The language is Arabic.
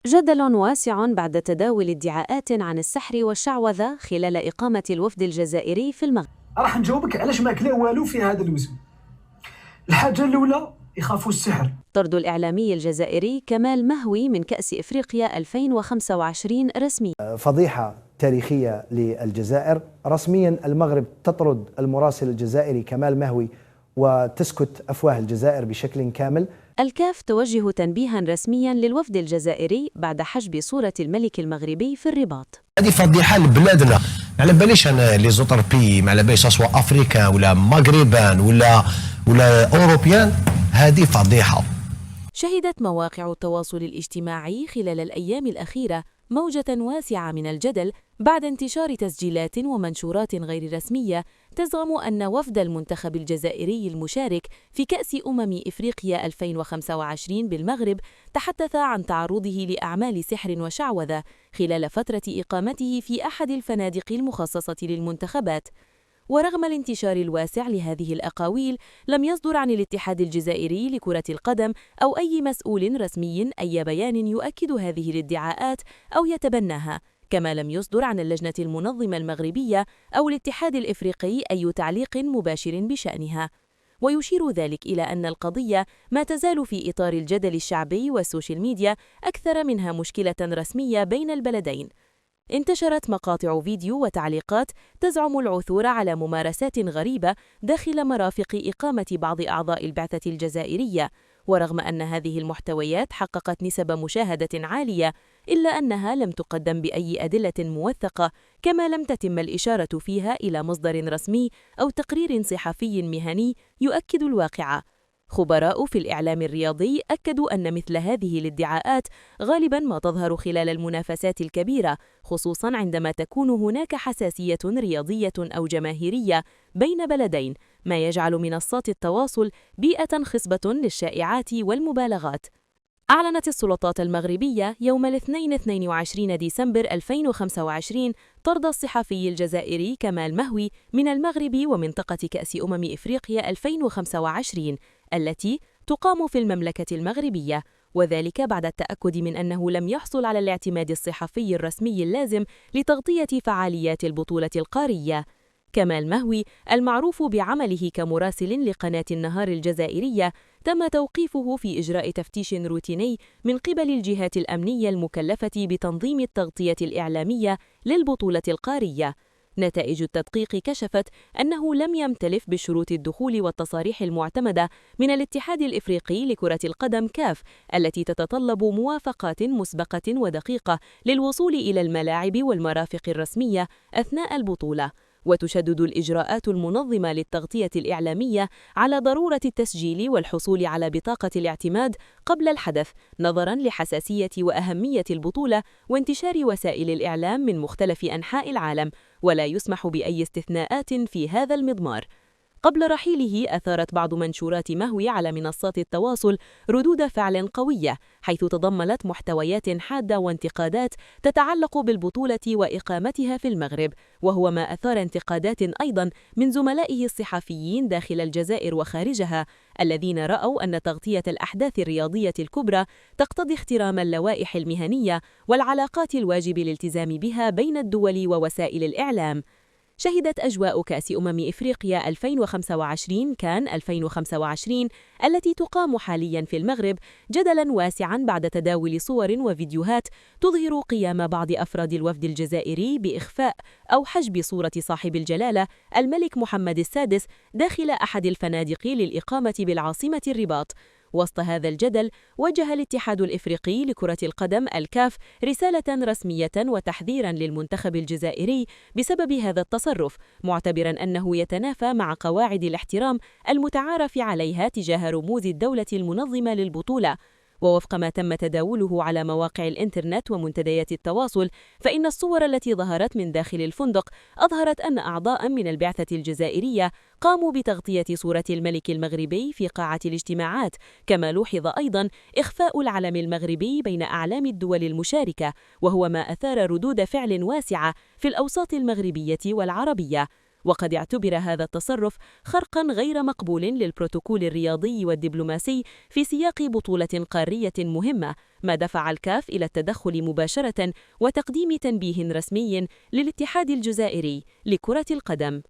جدل واسع بعد تداول ادعاءات عن السحر والشعوذة خلال إقامة الوفد الجزائري في المغرب. راح نجاوبك علاش ما كلا والو في هذا الموسم. الحاجة الأولى يخافوا السحر. طرد الإعلامي الجزائري كمال مهوي من كأس إفريقيا 2025 رسمي. فضيحة تاريخية للجزائر. رسميا المغرب تطرد المراسل الجزائري كمال مهوي وتسكت أفواه الجزائر بشكل كامل. الكاف توجه تنبيها رسميا للوفد الجزائري بعد حجب صورة الملك المغربي في الرباط. هذه فضيحة لبلادنا، ما على باليش انا لي زوتر بي، ما على باليش سواء افريكان ولا مغربان ولا اوروبيان، هذه فضيحة. شهدت مواقع التواصل الاجتماعي خلال الأيام الأخيرة موجة واسعة من الجدل بعد انتشار تسجيلات ومنشورات غير رسمية تزعم أن وفد المنتخب الجزائري المشارك في كأس إفريقيا 2025 بالمغرب تحدث عن تعرضه لأعمال سحر وشعوذة خلال فترة إقامته في أحد الفنادق المخصصة للمنتخبات. ورغم الانتشار الواسع لهذه الأقاويل، لم يصدر عن الاتحاد الجزائري لكرة القدم أو أي مسؤول رسمي أي بيان يؤكد هذه الادعاءات أو يتبناها، كما لم يصدر عن اللجنة المنظمة المغربية أو الاتحاد الإفريقي أي تعليق مباشر بشأنها. ويشير ذلك إلى أن القضية ما تزال في إطار الجدل الشعبي والسوشيال ميديا أكثر منها مشكلة رسمية بين البلدين. انتشرت مقاطع فيديو وتعليقات تزعم العثور على ممارسات غريبة داخل مرافق إقامة بعض أعضاء البعثة الجزائرية، ورغم أن هذه المحتويات حققت نسب مشاهدة عالية إلا أنها لم تقدم بأي أدلة موثقة، كما لم تتم الإشارة فيها إلى مصدر رسمي أو تقرير صحفي مهني يؤكد الواقعة. خبراء في الإعلام الرياضي أكدوا أن مثل هذه الادعاءات غالباً ما تظهر خلال المنافسات الكبيرة، خصوصاً عندما تكون هناك حساسية رياضية أو جماهيرية بين بلدين، ما يجعل منصات التواصل بيئة خصبة للشائعات والمبالغات. أعلنت السلطات المغربية يوم الاثنين 22 ديسمبر 2025 طرد الصحفي الجزائري كمال مهوي من المغرب ومنطقة كأس إفريقيا 2025 التي تقام في المملكة المغربية، وذلك بعد التأكد من أنه لم يحصل على الاعتماد الصحفي الرسمي اللازم لتغطية فعاليات البطولة القارية. كمال مهوي المعروف بعمله كمراسل لقناة النهار الجزائرية تم توقيفه في إجراء تفتيش روتيني من قبل الجهات الأمنية المكلفة بتنظيم التغطية الإعلامية للبطولة القارية. نتائج التدقيق كشفت أنه لم يمتلف بشروط الدخول والتصاريح المعتمدة من الاتحاد الإفريقي لكرة القدم كاف، التي تتطلب موافقات مسبقة ودقيقة للوصول إلى الملاعب والمرافق الرسمية أثناء البطولة. وتشدد الإجراءات المنظمة للتغطية الإعلامية على ضرورة التسجيل والحصول على بطاقة الاعتماد قبل الحدث، نظراً لحساسية وأهمية البطولة وانتشار وسائل الإعلام من مختلف أنحاء العالم، ولا يسمح بأي استثناءات في هذا المضمار. قبل رحيله أثارت بعض منشورات مهوي على منصات التواصل ردود فعل قوية، حيث تضمنت محتويات حادة وانتقادات تتعلق بالبطولة وإقامتها في المغرب، وهو ما أثار انتقادات أيضا من زملائه الصحفيين داخل الجزائر وخارجها، الذين رأوا أن تغطية الأحداث الرياضية الكبرى تقتضي احترام اللوائح المهنية والعلاقات الواجب الالتزام بها بين الدول ووسائل الإعلام. شهدت أجواء كأس إفريقيا 2025 كان 2025 التي تقام حالياً في المغرب جدلاً واسعاً بعد تداول صور وفيديوهات تظهر قيام بعض أفراد الوفد الجزائري بإخفاء أو حجب صورة صاحب الجلالة الملك محمد السادس داخل أحد الفنادق للإقامة بالعاصمة الرباط. وسط هذا الجدل، وجه الاتحاد الإفريقي لكرة القدم الكاف رسالة رسمية وتحذيرا للمنتخب الجزائري بسبب هذا التصرف، معتبرا أنه يتنافى مع قواعد الاحترام المتعارف عليها تجاه رموز الدولة المنظمة للبطولة. ووفق ما تم تداوله على مواقع الإنترنت ومنتديات التواصل، فإن الصور التي ظهرت من داخل الفندق أظهرت أن أعضاء من البعثة الجزائرية قاموا بتغطية صورة الملك المغربي في قاعة الاجتماعات، كما لوحظ أيضا إخفاء العلم المغربي بين أعلام الدول المشاركة، وهو ما أثار ردود فعل واسعة في الأوساط المغربية والعربية. وقد اعتبر هذا التصرف خرقاً غير مقبول للبروتوكول الرياضي والدبلوماسي في سياق بطولة قارية مهمة، ما دفع الكاف إلى التدخل مباشرة وتقديم تنبيه رسمي للاتحاد الجزائري لكرة القدم.